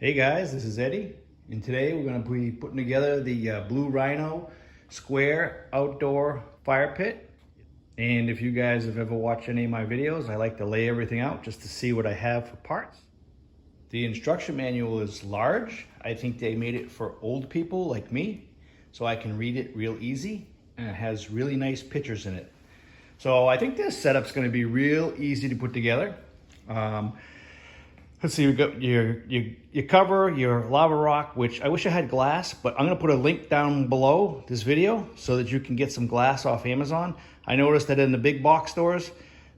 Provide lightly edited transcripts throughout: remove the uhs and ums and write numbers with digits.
Hey guys, this is Eddie, and today we're going to be putting together the blue Rhino square outdoor fire pit. And if you guys have ever watched any of my videos, I like to lay everything out just to see what I have for parts. The instruction manual is large. I think they made it for old people like me, so I can read it real easy, and it has really nice pictures in it. So I think this setup's going to be real easy to put together. Let's see, we got your cover, your lava rock, which I wish I had glass, but I'm gonna put a link down below this video so that you can get some glass off Amazon. I noticed that in the big box stores,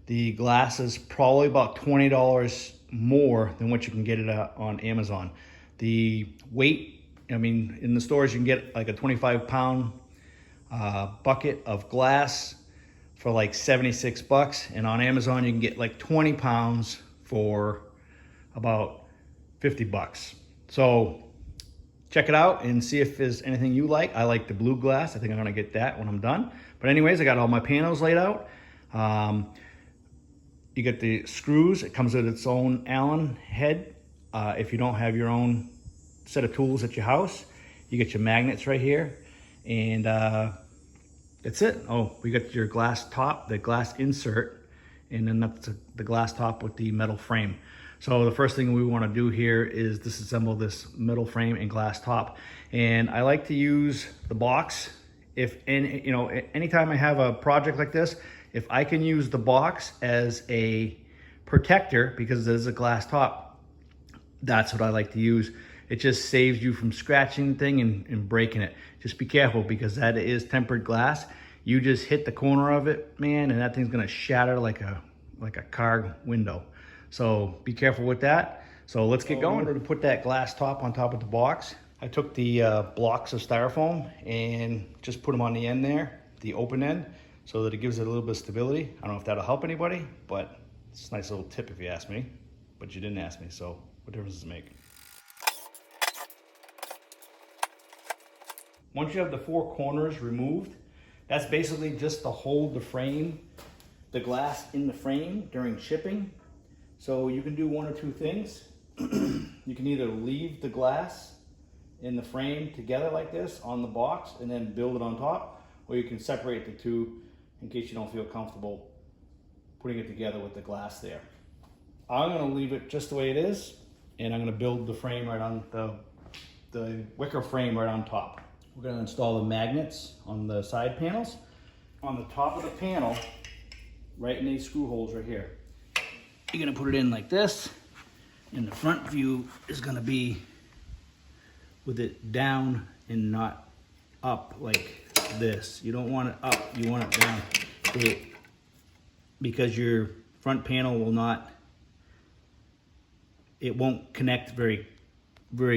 the glass is probably about $20 more than what you can get it on Amazon. The weight, I mean, in the stores you can get like a 25-pound bucket of glass for like 76 bucks, and on Amazon you can get like 20 pounds for about 50 bucks. So check it out and see if there's anything you like. I like the blue glass. I think I'm gonna get that when I'm done. But anyways, I got all my panels laid out. You get the screws. It comes with its own Allen head. If you don't have your own set of tools at your house, you get your magnets right here. And that's it. Oh, we got your glass top, the glass insert, and then that's the glass top with the metal frame. So the first thing we want to do here is disassemble this metal frame and glass top. And I like to use the box. Anytime I have a project like this, if I can use the box as a protector, because there's a glass top, that's what I like to use. It just saves you from scratching the thing and breaking it. Just be careful, because that is tempered glass. You just hit the corner of it, man, and that thing's gonna shatter like a car window. So be careful with that. So let's get going. In order to put that glass top on top of the box, I took the blocks of styrofoam and just put them on the end there, the open end, so that it gives it a little bit of stability. I don't know if that'll help anybody, but it's a nice little tip if you ask me. But you didn't ask me, so what difference does it make? Once you have the four corners removed, that's basically just to hold the frame, the glass in the frame during shipping. So you can do one or two things. You can either leave the glass in the frame together like this on the box and then build it on top, or you can separate the two in case you don't feel comfortable putting it together with the glass there. I'm gonna leave it just the way it is, and I'm gonna build the frame right on the wicker frame right on top. We're gonna install the magnets on the side panels. On the top of the panel, right in these screw holes right here. You're gonna put it in like this, and the front view is gonna be with it down and not up like this. You don't want it up, you want it down. Because your front panel it won't connect very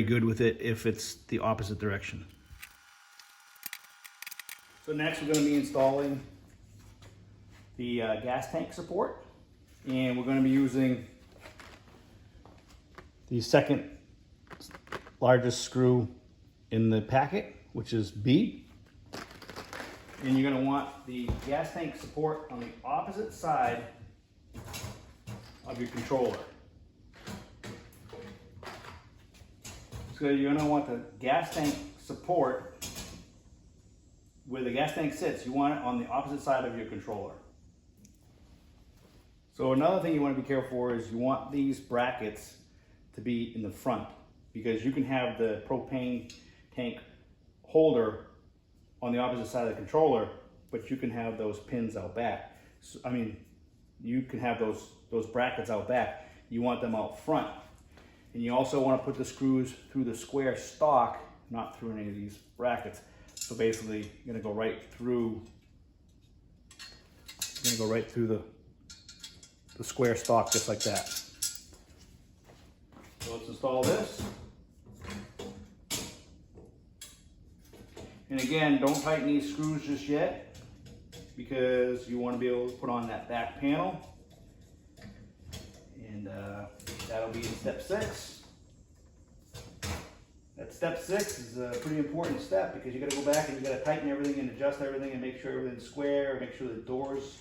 good with it if it's the opposite direction. So next we're gonna be installing the gas tank support. And we're going to be using the second largest screw in the packet, which is B. And you're going to want the gas tank support on the opposite side of your controller. So you're going to want the gas tank support where the gas tank sits. You want it on the opposite side of your controller. So another thing you want to be careful for is you want these brackets to be in the front, because you can have the propane tank holder on the opposite side of the controller, but you can have those pins out back. So, I mean, you can have those brackets out back. You want them out front. And you also want to put the screws through the square stock, not through any of these brackets. So basically, you're going to go right through the square stock, just like that. So let's install this. And again, don't tighten these screws just yet, because you want to be able to put on that back panel. And that'll be in step 6. That step 6 is a pretty important step, because you got to go back and you got to tighten everything and adjust everything and make sure everything's square, make sure the doors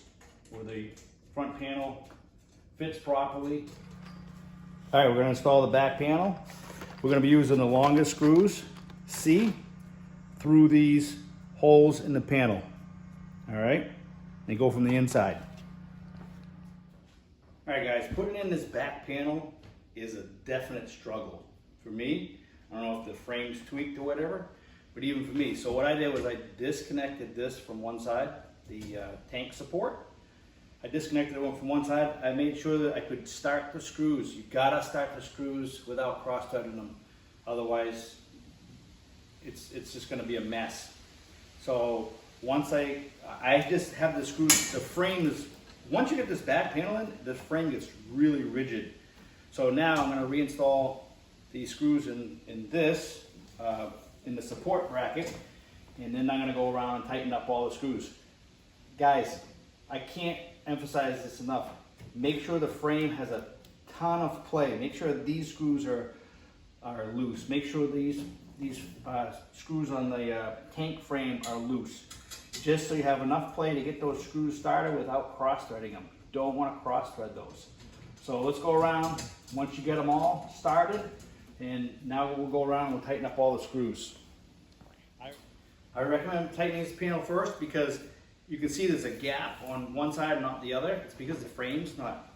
or the front panel fits properly. All right, we're going to install the back panel. We're gonna be using the longest screws, C, through these holes in the panel. All right, they go from the inside. All right guys, putting in this back panel is a definite struggle. For me, I don't know if the frame's tweaked or whatever, but even for me. So what I did was I disconnected this from one side, the tank support. I disconnected it from one side. I made sure that I could start the screws. You gotta start the screws without cross-threading them. Otherwise, it's just gonna be a mess. So once I just have the screws, the frame is, once you get this back panel in, the frame gets really rigid. So now I'm gonna reinstall these screws in this, in the support bracket, and then I'm gonna go around and tighten up all the screws. Guys, I can't emphasize this enough. Make sure the frame has a ton of play. Make sure these screws are loose. Make sure these screws on the tank frame are loose. Just so you have enough play to get those screws started without cross-threading them. Don't want to cross-thread those. So let's go around once you get them all started, and now we'll go around and we'll tighten up all the screws. I recommend tightening this panel first because you can see there's a gap on one side, not the other. It's because the frame's not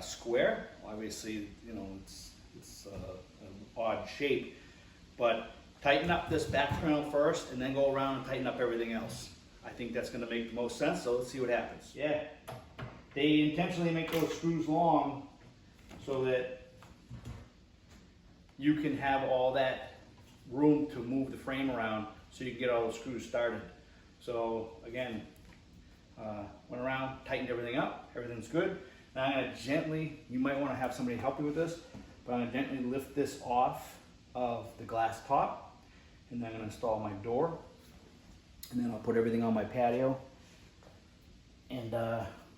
square. Obviously, you know, it's an odd shape. But tighten up this back panel first, and then go around and tighten up everything else. I think that's going to make the most sense. So let's see what happens. Yeah, they intentionally make those screws long so that you can have all that room to move the frame around, so you can get all the screws started. So again, went around, tightened everything up, everything's good. Now I'm gonna gently, you might wanna have somebody help you with this, but I'm gonna gently lift this off of the glass top, and then I'm gonna install my door, and then I'll put everything on my patio, and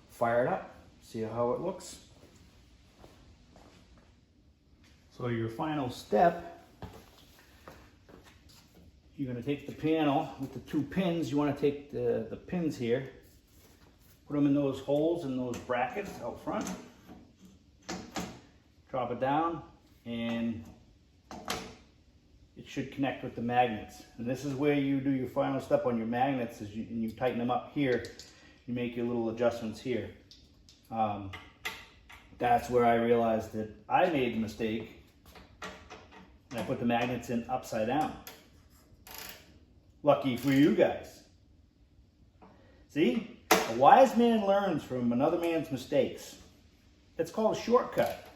fire it up, see how it looks. So your final step, you're going to take the panel with the 2 pins. You want to take the pins here, put them in those holes in those brackets out front, drop it down, and it should connect with the magnets. And this is where you do your final step on your magnets, and you tighten them up here. You make your little adjustments here. That's where I realized that I made a mistake. And I put the magnets in upside down. Lucky for you guys. See? A wise man learns from another man's mistakes. It's called a shortcut.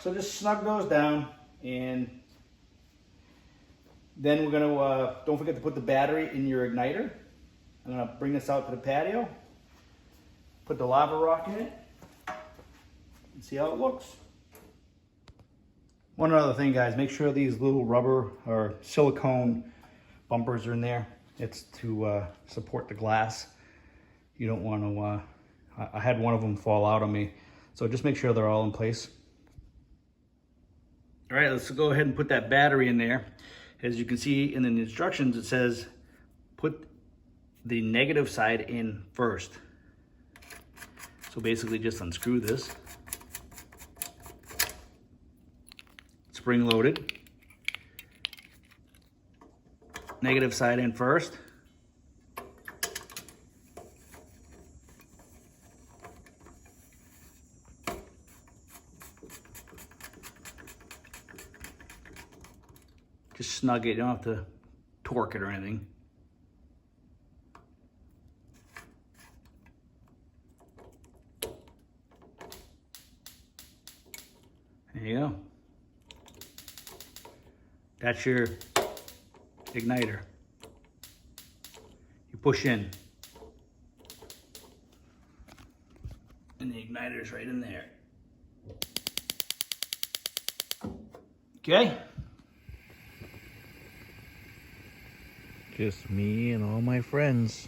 So just snug those down, and then we're gonna, don't forget to put the battery in your igniter. I'm gonna bring this out to the patio, put the lava rock in it, and see how it looks. One other thing, guys, make sure these little rubber or silicone bumpers are in there. It's to support the glass. You don't want to, I had one of them fall out on me. So just make sure they're all in place. All right, let's go ahead and put that battery in there. As you can see in the instructions, it says put the negative side in first. So basically just unscrew this. Spring loaded. Negative side in first. Just snug it, you don't have to torque it or anything. There you go. That's your igniter. You push in, and the igniter's right in there. Okay? Just me and all my friends.